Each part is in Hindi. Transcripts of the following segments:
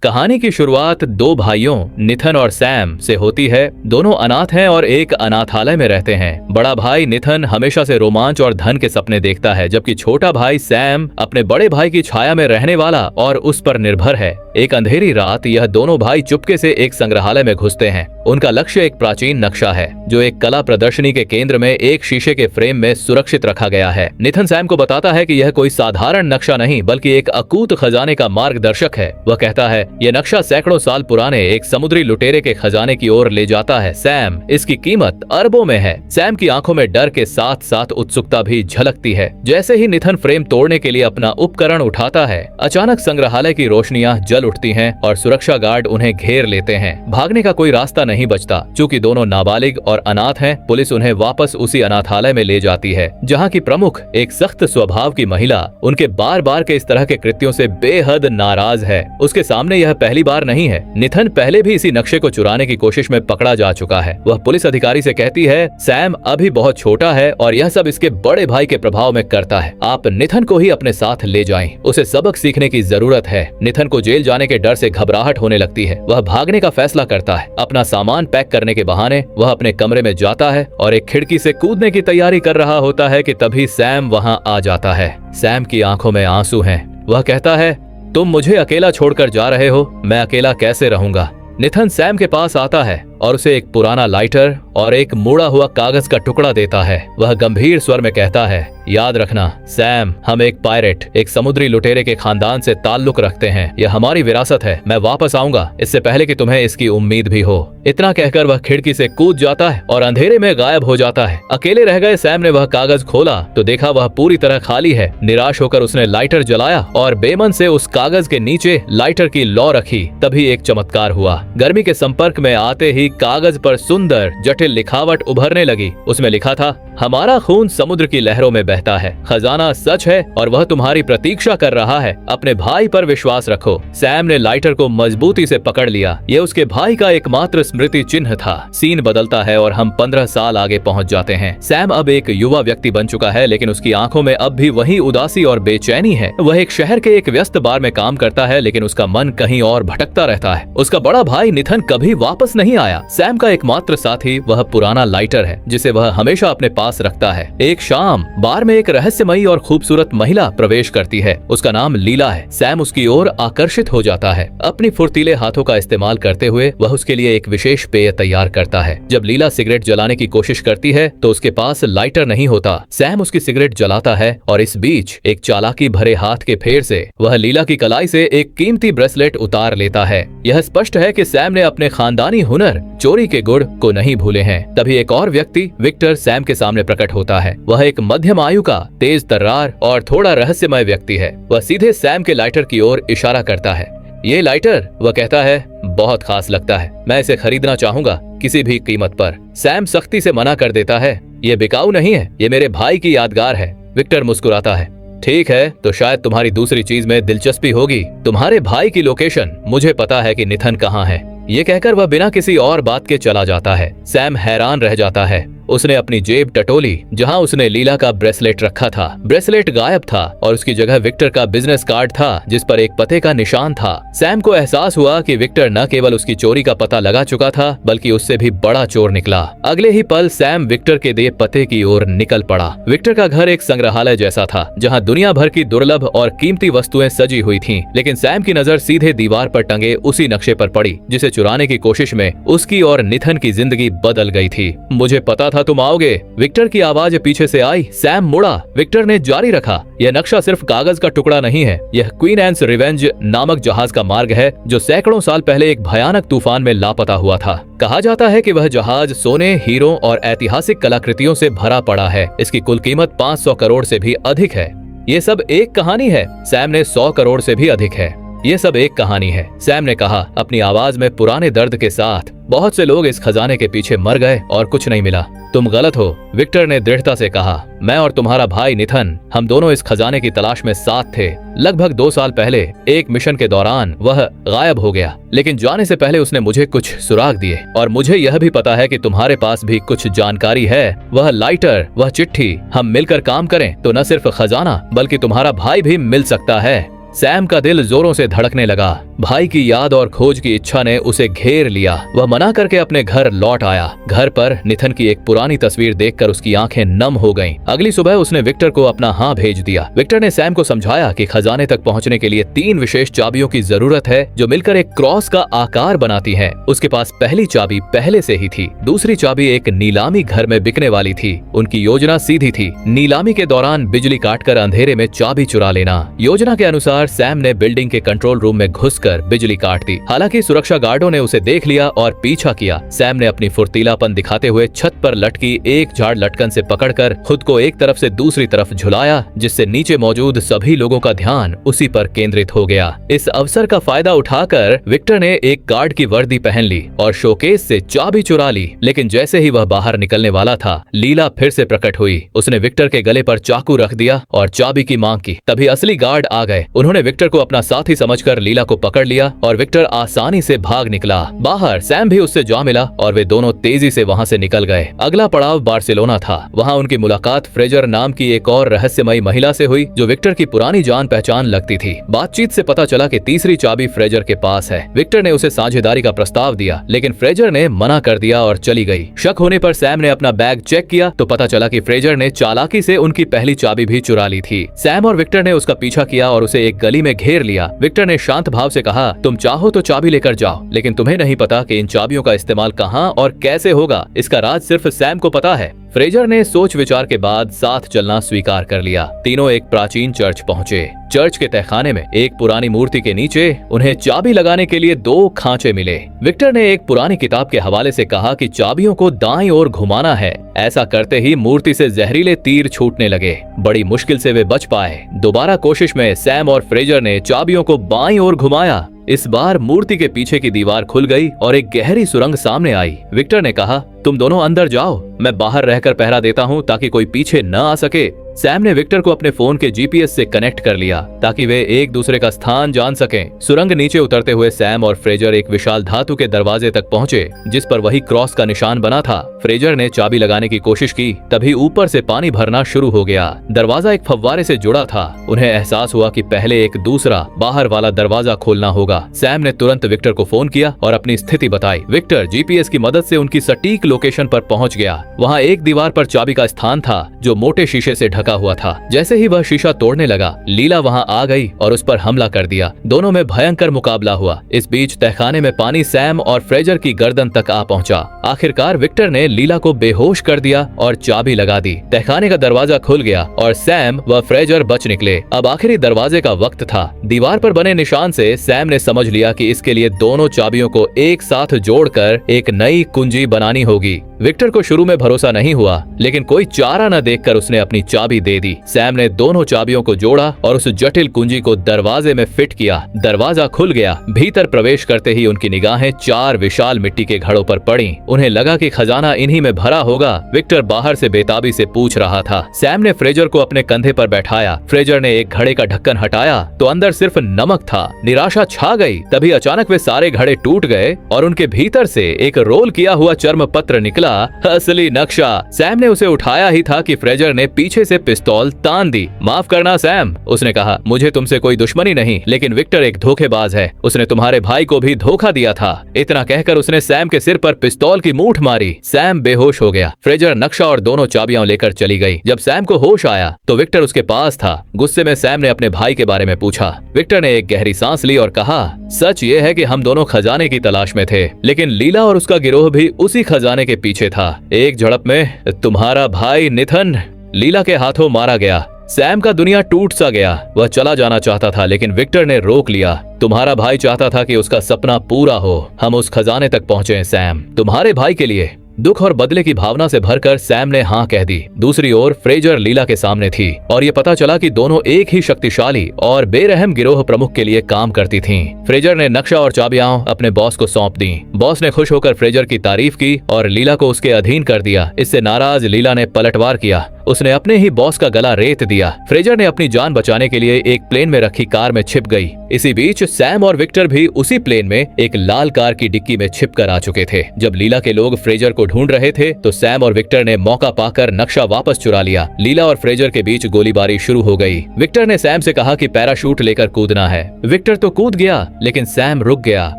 कहानी की शुरुआत दो भाइयों निथन और सैम से होती है। दोनों अनाथ हैं और एक अनाथालय में रहते हैं। बड़ा भाई निथन हमेशा से रोमांच और धन के सपने देखता है, जबकि छोटा भाई सैम अपने बड़े भाई की छाया में रहने वाला और उस पर निर्भर है। एक अंधेरी रात यह दोनों भाई चुपके से एक संग्रहालय में घुसते हैं। उनका लक्ष्य एक प्राचीन नक्शा है जो एक कला प्रदर्शनी के केंद्र में एक शीशे के फ्रेम में सुरक्षित रखा गया है। निथन सैम को बताता है कि यह कोई साधारण नक्शा नहीं बल्कि एक अकूत खजाने का मार्गदर्शक है। वह कहता है यह नक्शा सैकड़ों साल पुराने एक समुद्री लुटेरे के खजाने की ओर ले जाता है। सैम, इसकी कीमत अरबों में है। सैम की आंखों में डर के साथ साथ उत्सुकता भी झलकती है। जैसे ही निथन फ्रेम तोड़ने के लिए अपना उपकरण उठाता है, अचानक संग्रहालय की रोशनियां जल उठती हैं और सुरक्षा गार्ड उन्हें घेर लेते हैं। भागने का कोई रास्ता नहीं बचता। चूंकि दोनों नाबालिग और अनाथ हैं, पुलिस उन्हें वापस उसी अनाथालय में ले जाती है, जहां की प्रमुख एक सख्त स्वभाव की महिला उनके बार बार के इस तरह के कृत्यों से बेहद नाराज है। उसके सामने यह पहली बार नहीं है। निथन पहले भी इसी नक्शे को चुराने की कोशिश में पकड़ा जा चुका है। वह पुलिस अधिकारी से कहती है, सैम अभी बहुत छोटा है और यह सब इसके बड़े भाई के प्रभाव में करता है। आप निथन को ही अपने साथ ले जाएं। उसे सबक सीखने की जरूरत है। निथन को जेल जाने के डर से घबराहट होने लगती है। वह भागने का फैसला करता है। अपना सामान पैक करने के बहाने वह अपने कमरे में जाता है और एक खिड़की से कूदने की तैयारी कर रहा होता है कि तभी सैम वहां आ जाता है। सैम की आंखों में आंसू हैं। वह कहता है, तुम मुझे अकेला छोड़कर जा रहे हो, मैं अकेला कैसे रहूंगा। निथन सैम के पास आता है और उसे एक पुराना लाइटर और एक मुड़ा हुआ कागज का टुकड़ा देता है। वह गंभीर स्वर में कहता है, याद रखना सैम, हम एक पायरेट, एक समुद्री लुटेरे के खानदान से ताल्लुक रखते हैं। यह हमारी विरासत है। मैं वापस आऊंगा इससे पहले कि तुम्हें इसकी उम्मीद भी हो। इतना कहकर वह खिड़की से कूद जाता है और अंधेरे में गायब हो जाता है। अकेले रह गए सैम ने वह कागज खोला तो देखा वह पूरी तरह खाली है। निराश होकर उसने लाइटर जलाया और बेमन से उस कागज के नीचे लाइटर की लौ रखी। तभी एक चमत्कार हुआ। गर्मी के संपर्क में आते ही कागज पर सुंदर जटिल लिखावट उभरने लगी। उसमें लिखा था, हमारा खून समुद्र की लहरों में बहता है, खजाना सच है और वह तुम्हारी प्रतीक्षा कर रहा है। अपने भाई पर विश्वास रखो। सैम ने लाइटर को मजबूती से पकड़ लिया। यह उसके भाई का एकमात्र स्मृति चिन्ह था। सीन बदलता है और हम 15 साल आगे पहुंच जाते हैं। सैम अब एक युवा व्यक्ति बन चुका है, लेकिन उसकी आंखों में अब भी वही उदासी और बेचैनी है। वह एक शहर के एक व्यस्त बार में काम करता है, लेकिन उसका मन कहीं और भटकता रहता है। उसका बड़ा भाई निथन कभी वापस नहीं आया। सैम का एकमात्र साथी वह पुराना लाइटर है जिसे वह हमेशा अपने पास रखता है। एक शाम बार में एक रहस्यमयी और खूबसूरत महिला प्रवेश करती है। उसका नाम लीला है। सैम उसकी ओर आकर्षित हो जाता है। अपनी फुर्तीले हाथों का इस्तेमाल करते हुए वह उसके लिए एक विशेष पेय तैयार करता है। जब लीला सिगरेट जलाने की कोशिश करती है तो उसके पास लाइटर नहीं होता। सैम उसकी सिगरेट जलाता है और इस बीच एक चालाकी भरे हाथ के फेर से वह लीला की कलाई से एक कीमती ब्रेसलेट उतार लेता है। यह स्पष्ट है कि सैम ने अपने खानदानी हुनर चोरी के गुण को नहीं भूले हैं। तभी एक और व्यक्ति विक्टर सैम के सामने प्रकट होता है। वह एक मध्यम आयु का तेज तर्रार और थोड़ा रहस्यमय व्यक्ति है। वह सीधे सैम के लाइटर की ओर इशारा करता है। ये लाइटर, वह कहता है, बहुत खास लगता है। मैं इसे खरीदना चाहूंगा किसी भी कीमत पर। सैम सख्ती से मना कर देता है। ये बिकाऊ नहीं है, ये मेरे भाई की यादगार है। विक्टर मुस्कुराता है। ठीक है, तो शायद तुम्हारी दूसरी चीज में दिलचस्पी होगी। तुम्हारे भाई की लोकेशन मुझे पता है कि निथन कहाँ है। ये कहकर वह बिना किसी और बात के चला जाता है। सैम हैरान रह जाता है। उसने अपनी जेब टटोली जहां उसने लीला का ब्रेसलेट रखा था। ब्रेसलेट गायब था और उसकी जगह विक्टर का बिजनेस कार्ड था जिस पर एक पते का निशान था। सैम को एहसास हुआ कि विक्टर न केवल उसकी चोरी का पता लगा चुका था बल्कि उससे भी बड़ा चोर निकला। अगले ही पल सैम विक्टर के दिए पते की ओर निकल पड़ा। विक्टर का घर एक संग्रहालय जैसा था जहाँ दुनिया भर की दुर्लभ और कीमती वस्तुएं सजी हुई थीं। लेकिन सैम की नजर सीधे दीवार पर टंगे उसी नक्शे पर पड़ी जिसे चुराने की कोशिश में उसकी और निथन की जिंदगी बदल गई थी। मुझे पता था तुम आओगे, विक्टर की आवाज पीछे से आई। सैम मुड़ा। विक्टर ने जारी रखा, यह नक्शा सिर्फ कागज का टुकड़ा नहीं है। यह क्वीन एंस रिवेंज नामक जहाज का मार्ग है जो सैकड़ों साल पहले एक भयानक तूफान में लापता हुआ था। कहा जाता है कि वह जहाज सोने, हीरों और ऐतिहासिक कलाकृतियों से भरा पड़ा है। इसकी कुल कीमत 500 करोड़ से भी अधिक है। ये सब एक कहानी है। सैम ने 100 करोड़ से भी अधिक है। ये सब एक कहानी है, सैम ने कहा अपनी आवाज में पुराने दर्द के साथ। बहुत से लोग इस खजाने के पीछे मर गए और कुछ नहीं मिला। तुम गलत हो, विक्टर ने दृढ़ता से कहा। मैं और तुम्हारा भाई निथन, हम दोनों इस खजाने की तलाश में साथ थे। लगभग 2 साल पहले एक मिशन के दौरान वह गायब हो गया, लेकिन जाने से पहले उसने मुझे कुछ सुराग दिए और मुझे यह भी पता है कि तुम्हारे पास भी कुछ जानकारी है। वह लाइटर, वह चिट्ठी, हम मिलकर काम करें तो न सिर्फ खजाना बल्कि तुम्हारा भाई भी मिल सकता है। सैम का दिल जोरों से धड़कने लगा। भाई की याद और खोज की इच्छा ने उसे घेर लिया। वह मना करके अपने घर लौट आया। घर पर निथन की एक पुरानी तस्वीर देखकर उसकी आंखें नम हो गईं। अगली सुबह उसने विक्टर को अपना हाँ भेज दिया। विक्टर ने सैम को समझाया कि खजाने तक पहुंचने के लिए 3 विशेष चाबियों की जरूरत है जो मिलकर एक क्रॉस का आकार बनाती हैं। उसके पास पहली चाबी पहले से ही थी। दूसरी चाबी एक नीलामी घर में बिकने वाली थी। उनकी योजना सीधी थी, नीलामी के दौरान बिजली काटकर अंधेरे में चाबी चुरा लेना। योजना के अनुसार सैम ने बिल्डिंग के कंट्रोल रूम में घुसकर बिजली काट दी। हालांकि सुरक्षा गार्डों ने उसे देख लिया और पीछा किया। सैम ने अपनी फुर्तीलापन दिखाते हुए छत पर लटकी एक झाड़ लटकन से पकड़कर खुद को एक तरफ से दूसरी तरफ झुलाया, जिससे नीचे मौजूद सभी लोगों का ध्यान उसी पर केंद्रित हो गया। इस अवसर का फायदा उठाकर विक्टर ने एक गार्ड की वर्दी पहन ली और शोकेस से चाबी चुरा ली। लेकिन जैसे ही वह बाहर निकलने वाला था, लीला फिर से प्रकट हुई। उसने विक्टर के गले पर चाकू रख दिया और चाबी की मांग की। तभी असली गार्ड आ गए। उन्होंने विक्टर को अपना साथी समझकर लीला को पकड़ लिया और विक्टर आसानी से भाग निकला। बाहर सैम भी उससे जा मिला और वे दोनों तेजी से वहां से निकल गए। अगला पड़ाव बार्सिलोना था। वहां उनकी मुलाकात फ्रेजर नाम की एक और रहस्यमयी महिला से हुई जो विक्टर की पुरानी जान पहचान लगती थी। बातचीत से पता चला कि तीसरी चाबी फ्रेजर के पास है। विक्टर ने उसे साझेदारी का प्रस्ताव दिया, लेकिन फ्रेजर ने मना कर दिया और चली गई। शक होने पर सैम ने अपना बैग चेक किया तो पता चला कि फ्रेजर ने चालाकी से उनकी पहली चाबी भी चुरा ली थी। सैम और विक्टर ने उसका पीछा किया और उसे एक गली में घेर लिया। विक्टर ने शांत भाव से कहा, तुम चाहो तो चाबी लेकर जाओ, लेकिन तुम्हें नहीं पता कि इन चाबियों का इस्तेमाल कहाँ और कैसे होगा। इसका राज सिर्फ सैम को पता है। फ्रेजर ने सोच विचार के बाद साथ चलना स्वीकार कर लिया। तीनों एक प्राचीन चर्च पहुंचे। चर्च के तहखाने में एक पुरानी मूर्ति के नीचे उन्हें चाबी लगाने के लिए 2 खांचे मिले। विक्टर ने एक पुरानी किताब के हवाले से कहा कि चाबियों को दाईं ओर घुमाना है। ऐसा करते ही मूर्ति से जहरीले तीर छूटने लगे। बड़ी मुश्किल से वे बच पाए। दोबारा कोशिश में सैम और फ्रेजर ने चाबियों को बाईं ओर घुमाया। इस बार मूर्ति के पीछे की दीवार खुल गई और एक गहरी सुरंग सामने आई। विक्टर ने कहा, तुम दोनों अंदर जाओ, मैं बाहर रहकर पहरा देता हूँ ताकि कोई पीछे न आ सके। सैम ने विक्टर को अपने फोन के जीपीएस से कनेक्ट कर लिया ताकि वे एक दूसरे का स्थान जान सकें। सुरंग नीचे उतरते हुए सैम और फ्रेजर एक विशाल धातु के दरवाजे तक पहुंचे जिस पर वही क्रॉस का निशान बना था। फ्रेजर ने चाबी लगाने की कोशिश की, तभी ऊपर से पानी भरना शुरू हो गया। दरवाजा एक फव्वारे से जुड़ा था। उन्हें एहसास हुआ कि पहले एक दूसरा बाहर वाला दरवाजा खोलना होगा। सैम ने तुरंत विक्टर को फोन किया और अपनी स्थिति बताई। विक्टर जीपीएस की मदद से उनकी सटीक लोकेशन पर पहुंच गया। वहाँ एक दीवार पर चाबी का स्थान था जो मोटे शीशे से ढका हुआ था। जैसे ही वह शीशा तोड़ने लगा, लीला वहां आ गई और उस पर हमला कर दिया। दोनों में भयंकर मुकाबला हुआ। इस बीच तहखाने में पानी सैम और फ्रेजर की गर्दन तक आ पहुंचा। आखिरकार विक्टर ने लीला को बेहोश कर दिया और चाबी लगा दी। तहखाने का दरवाजा खुल गया और सैम व फ्रेजर बच निकले। अब आखिरी दरवाजे का वक्त था। दीवार पर बने निशान से सैम ने समझ लिया कि इसके लिए दोनों चाबियों को एक साथ जोड़कर एक नई कुंजी बनानी होगी। विक्टर को शुरू में भरोसा नहीं हुआ, लेकिन कोई चारा न देखकर उसने अपनी चाबी दे दी। सैम ने दोनों चाबियों को जोड़ा और उस जटिल कुंजी को दरवाजे में फिट किया। दरवाजा खुल गया। भीतर प्रवेश करते ही उनकी निगाहें 4 विशाल मिट्टी के घड़ों पर पड़ी। उन्हें लगा कि खजाना इन्हीं में भरा होगा। विक्टर बाहर से बेताबी से पूछ रहा था। सैम ने फ्रेजर को अपने कंधे पर बैठाया। फ्रेजर ने एक घड़े का ढक्कन हटाया तो अंदर सिर्फ नमक था। निराशा छा गई। तभी अचानक वे सारे घड़े टूट गए और उनके भीतर से एक रोल किया हुआ चर्म पत्र निकला। असली नक्शा। सैम ने उसे उठाया ही था कि फ्रेजर ने पीछे से पिस्तौल तान दी। माफ करना सैम, उसने कहा, मुझे तुमसे कोई दुश्मनी नहीं, लेकिन विक्टर एक धोखेबाज है। उसने तुम्हारे भाई को भी धोखा दिया था। इतना कहकर उसने सैम के सिर पर पिस्तौल की मूठ मारी। सैम बेहोश हो गया। फ्रेजर नक्शा और दोनों चाबियां लेकर चली गई। जब सैम को होश आया तो विक्टर उसके पास था। गुस्से में सैम ने अपने भाई के बारे में पूछा। विक्टर ने एक गहरी सांस ली और कहा, सच ये है कि हम दोनों खजाने की तलाश में थे, लेकिन लीला और उसका गिरोह भी उसी खजाने के पीछे था। एक झड़प में तुम्हारा भाई निथन लीला के हाथों मारा गया। सैम का दुनिया टूट सा गया। वह चला जाना चाहता था, लेकिन विक्टर ने रोक लिया। तुम्हारा भाई चाहता था कि उसका सपना पूरा हो। हम उस खजाने तक पहुंचे सैम, तुम्हारे भाई के लिए। दुख और बदले की भावना से भरकर सैम ने हाँ कह दी। दूसरी ओर फ्रेजर लीला के सामने थी और ये पता चला कि दोनों एक ही शक्तिशाली और बेरहम गिरोह प्रमुख के लिए काम करती थीं। फ्रेजर ने नक्शा और चाबियां अपने बॉस को सौंप दी। बॉस ने खुश होकर फ्रेजर की तारीफ की और लीला को उसके अधीन कर दिया। इससे नाराज लीला ने पलटवार किया उसने अपने ही बॉस का गला रेत दिया। फ्रेजर ने अपनी जान बचाने के लिए एक प्लेन में रखी कार में छिप गई। इसी बीच सैम और विक्टर भी उसी प्लेन में एक लाल कार की डिक्की में छिप कर आ चुके थे। जब लीला के लोग फ्रेजर को ढूंढ रहे थे तो सैम और विक्टर ने मौका पाकर नक्शा वापस चुरा लिया। लीला और फ्रेजर के बीच गोलीबारी शुरू हो गई। विक्टर ने सैम से कहा कि पैराशूट लेकर कूदना है। विक्टर तो कूद गया, लेकिन सैम रुक गया।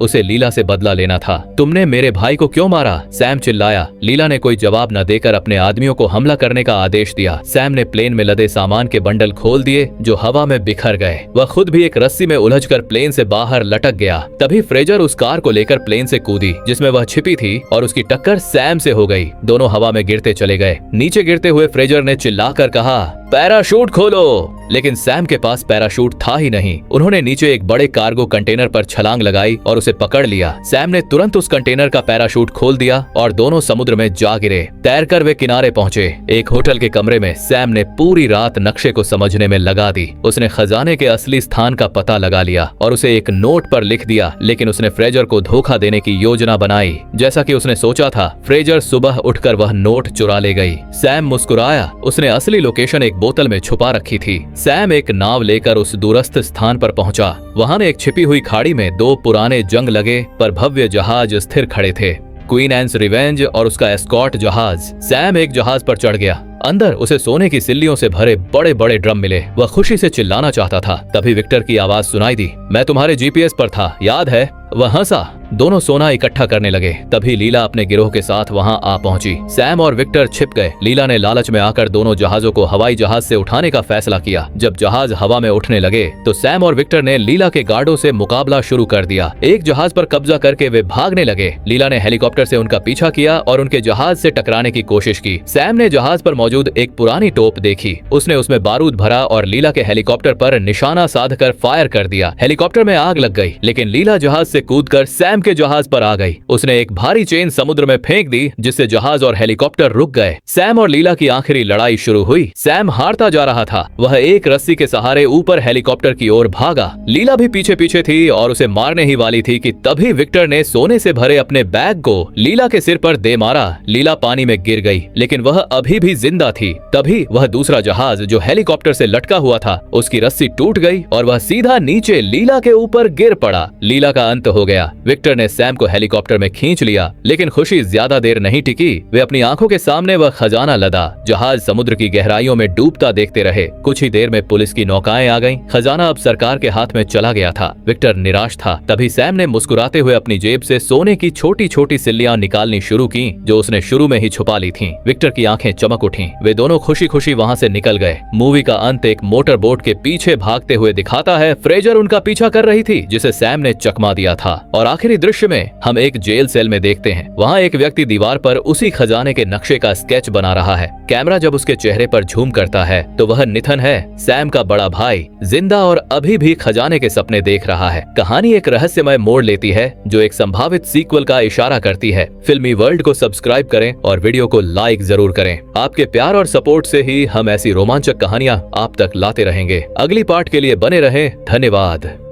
उसे लीला से बदला लेना था। तुमने मेरे भाई को क्यों मारा? सैम चिल्लाया। लीला ने कोई जवाब न देकर अपने आदमियों को हमला करने का आदेश दिया। सैम ने प्लेन में लदे सामान के बंडल खोल दिए जो हवा में बिखर गए। वह खुद भी एक रस्सी में उलझकर प्लेन से बाहर लटक गया। तभी फ्रेजर उस कार को लेकर प्लेन से कूदी जिसमें वह छिपी थी और उसकी टक्कर सैम से हो गई। दोनों हवा में गिरते चले गए। नीचे गिरते हुए फ्रेजर ने चिल्लाकर कहा, पैराशूट खोलो। लेकिन सैम के पास पैराशूट था ही नहीं। उन्होंने नीचे एक बड़े कार्गो कंटेनर पर छलांग लगाई और उसे पकड़ लिया। सैम ने तुरंत उस कंटेनर का पैराशूट खोल दिया और दोनों समुद्र में जा गिरे। तैरकर वे किनारे पहुंचे। एक होटल के कमरे में सैम ने पूरी रात नक्शे को समझने में लगा दी। उसने खजाने के असली स्थान का पता लगा लिया और उसे एक नोट पर लिख दिया। लेकिन उसने फ्रेजर को धोखा देने की योजना बनाई। जैसा कि उसने सोचा था, फ्रेजर सुबह उठकर वह नोट चुरा ले गई। सैम मुस्कुराया। उसने असली लोकेशन एक बोतल में छुपा रखी थी। सैम एक नाव लेकर उस दूरस्थ स्थान पर पहुंचा। वहां एक छिपी हुई खाड़ी में दो पुराने जंग लगे पर भव्य जहाज स्थिर खड़े थे, क्वीन एंस रिवेंज और उसका एस्कॉर्ट जहाज। सैम एक जहाज पर चढ़ गया। अंदर उसे सोने की सिल्लियों से भरे बड़े बड़े ड्रम मिले। वह खुशी से चिल्लाना चाहता था। तभी विक्टर की आवाज सुनाई दी, मैं तुम्हारे जीपीएस पर था, याद है? वह हंसा। दोनों सोना इकट्ठा करने लगे। तभी लीला अपने गिरोह के साथ वहां आ पहुंची। सैम और विक्टर छिप गए। लीला ने लालच में आकर दोनों जहाजों को हवाई जहाज से उठाने का फैसला किया। जब जहाज हवा में उठने लगे तो सैम और विक्टर ने लीला के गार्डों से मुकाबला शुरू कर दिया। एक जहाज पर कब्जा करके वे भागने लगे। लीला ने हेलीकॉप्टर से उनका पीछा किया और उनके जहाज से टकराने की कोशिश की। सैम ने जहाज पर मौजूद एक पुरानी तोप देखी। उसने उसमें बारूद भरा और लीला के हेलीकॉप्टर पर निशाना साधकर फायर कर दिया। हेलीकॉप्टर में आग लग गई, लेकिन लीला जहाज से कूदकर सैम के जहाज पर आ गई। उसने एक भारी चेन समुद्र में फेंक दी जिससे जहाज और हेलीकॉप्टर रुक गए। सैम और लीला की आखिरी लड़ाई शुरू हुई। सैम हारता जा रहा था। वह एक रस्सी के सहारे ऊपर हेलीकॉप्टर की ओर भागा। लीला भी पीछे पीछे थी और उसे मारने ही वाली थी कि तभी विक्टर ने सोने से भरे अपने बैग को लीला के सिर पर दे मारा। लीला पानी में गिर गई, लेकिन वह अभी भी जिंदा थी। तभी वह दूसरा जहाज जो हेलीकॉप्टर से लटका हुआ था, उसकी रस्सी टूट गई और वह सीधा नीचे लीला के ऊपर गिर पड़ा। लीला का अंत हो गया। विक्टर ने सैम को हेलीकॉप्टर में खींच लिया, लेकिन खुशी ज्यादा देर नहीं टिकी। वे अपनी आंखों के सामने वह खजाना लदा। जहाज समुद्र की गहराइयों में डूबता देखते रहे। कुछ ही देर में पुलिस की नौकाएं आ गईं। खजाना अब सरकार के हाथ में चला गया था। विक्टर निराश था। तभी सैम ने मुस्कुराते हुए अपनी जेब से सोने की छोटी छोटी सिल्लियां निकालनी शुरू की जो उसने शुरू में ही छुपा ली थीं। विक्टर की आंखें चमक उठीं। वे दोनों खुशी खुशी वहां से निकल गए। मूवी का अंत एक मोटर बोट के पीछे भागते हुए दिखाता है। फ्रेजर उनका पीछा कर रही थी जिसे सैम ने चकमा दिया था। और आखिरी दृश्य में हम एक जेल सेल में देखते हैं। वहाँ एक व्यक्ति दीवार पर उसी खजाने के नक्शे का स्केच बना रहा है। कैमरा जब उसके चेहरे पर झूम करता है तो वह निथन है, सैम का बड़ा भाई, जिंदा और अभी भी खजाने के सपने देख रहा है। कहानी एक रहस्यमय मोड़ लेती है जो एक संभावित सीक्वल का इशारा करती है। फिल्मी वर्ल्ड को सब्सक्राइब करें और वीडियो को लाइक जरूर करें। आपके प्यार और सपोर्ट से ही हम ऐसी रोमांचक कहानियां आप तक लाते रहेंगे। अगली पार्ट के लिए बने रहें। धन्यवाद।